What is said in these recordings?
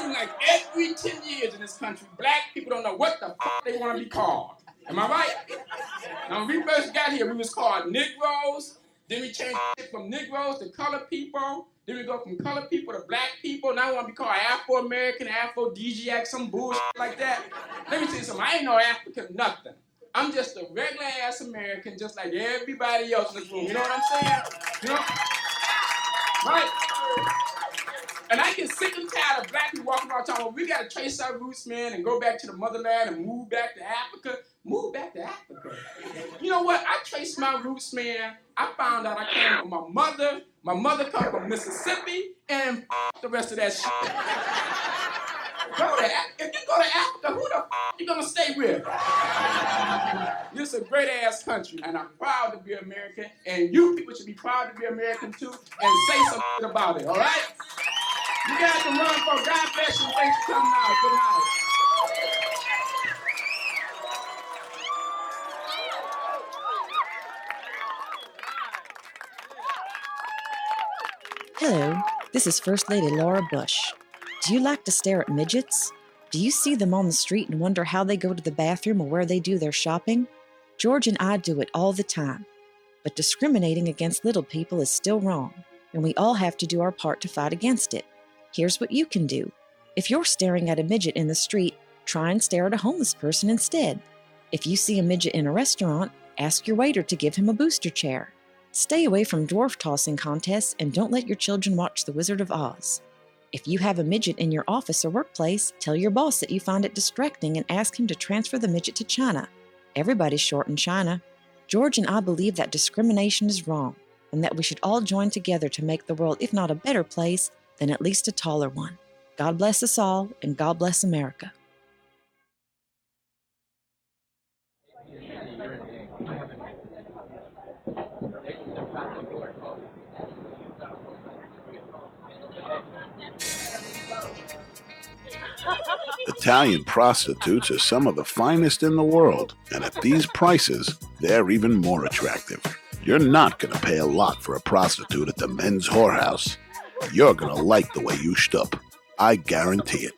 seems like every 10 years in this country, black people don't know what the fuck they want to be called. Am I right? Now, when we first got here, we was called Negroes. Then we changed it from Negroes to colored people. Then we go from colored people to black people. Now we want to be called Afro-American, Aphrodisiac, some bullshit like that. Let me tell you something. I ain't no African nothing. I'm just a regular-ass American, just like everybody else in this room. You know what I'm saying? You know? Right? And I get sick and tired of black people walking around talking, well, we got to trace our roots, man, and go back to the motherland and move back to Africa. Move back to Africa. You know what? I traced my roots, man. I found out I came from my mother. My mother come from Mississippi, and the rest of that shit. If you go to Africa, who the you gonna stay with? This is a great-ass country, and I'm proud to be American, and you people should be proud to be American, too, and say something about it, all right? You guys can run for God bless you. Thanks for coming out. Good night. Hello, this is First Lady Laura Bush. Do you like to stare at midgets? Do you see them on the street and wonder how they go to the bathroom or where they do their shopping? George and I do it all the time. But discriminating against little people is still wrong, and we all have to do our part to fight against it. Here's what you can do. If you're staring at a midget in the street, try and stare at a homeless person instead. If you see a midget in a restaurant, ask your waiter to give him a booster chair. Stay away from dwarf tossing contests and don't let your children watch The Wizard of Oz. If you have a midget in your office or workplace, tell your boss that you find it distracting and ask him to transfer the midget to China. Everybody's short in China. George and I believe that discrimination is wrong and that we should all join together to make the world, if not a better place, then at least a taller one. God bless us all, and God bless America. Italian prostitutes are some of the finest in the world, and at these prices, they're even more attractive. You're not going to pay a lot for a prostitute at the men's whorehouse. You're going to like the way you shtup. I guarantee it.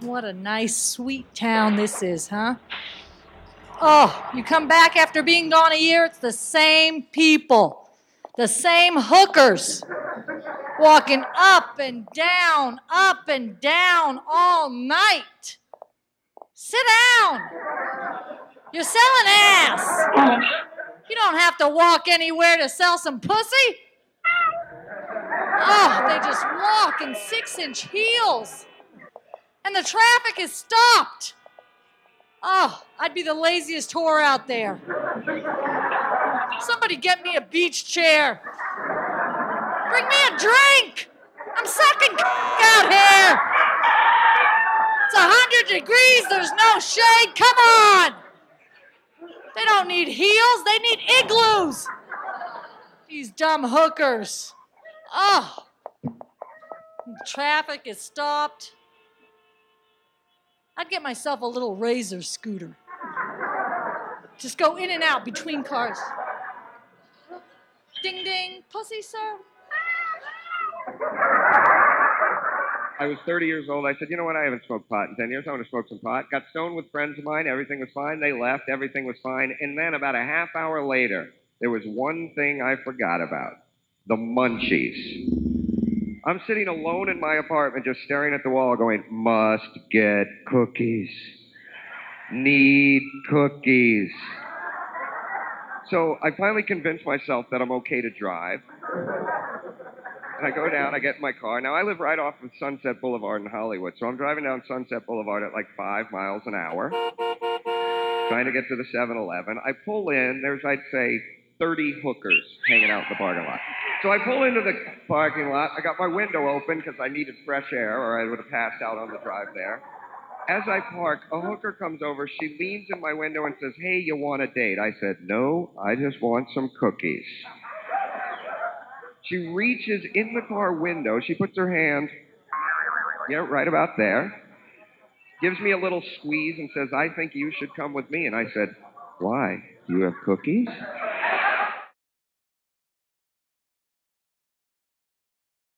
What a nice, sweet town this is, huh? Oh, you come back after being gone a year, it's the same people, the same hookers, walking up and down all night. Sit down. You're selling ass. You don't have to walk anywhere to sell some pussy. Oh, they just walk in 6-inch heels. And the traffic is stopped. Oh, I'd be the laziest whore out there. Somebody get me a beach chair. Bring me a drink. I'm sucking out here. It's 100 degrees. There's no shade. Come on. They don't need heels. They need igloos. These dumb hookers. Oh, the traffic is stopped. I'd get myself a little razor scooter. Just go in and out between cars. Ding, ding. Pussy, sir? I was 30 years old. I said, you know what? I haven't smoked pot in 10 years. I want to smoke some pot. Got stoned with friends of mine. Everything was fine. They left. Everything was fine. And then about a half hour later, there was one thing I forgot about. The munchies. I'm sitting alone in my apartment just staring at the wall going, must get cookies. Need cookies. So I finally convinced myself that I'm okay to drive. And I go down, I get in my car. Now, I live right off of Sunset Boulevard in Hollywood, so I'm driving down Sunset Boulevard at like 5 miles an hour, trying to get to the 7-Eleven. I pull in, there's, I'd say, 30 hookers hanging out in the parking lot. So I pull into the parking lot. I got my window open because I needed fresh air, or I would have passed out on the drive there. As I park, a hooker comes over. She leans in my window and says, hey, you want a date? I said, no, I just want some cookies. She reaches in the car window. She puts her hand, right about there, gives me a little squeeze and says, I think you should come with me. And I said, why? Do you have cookies?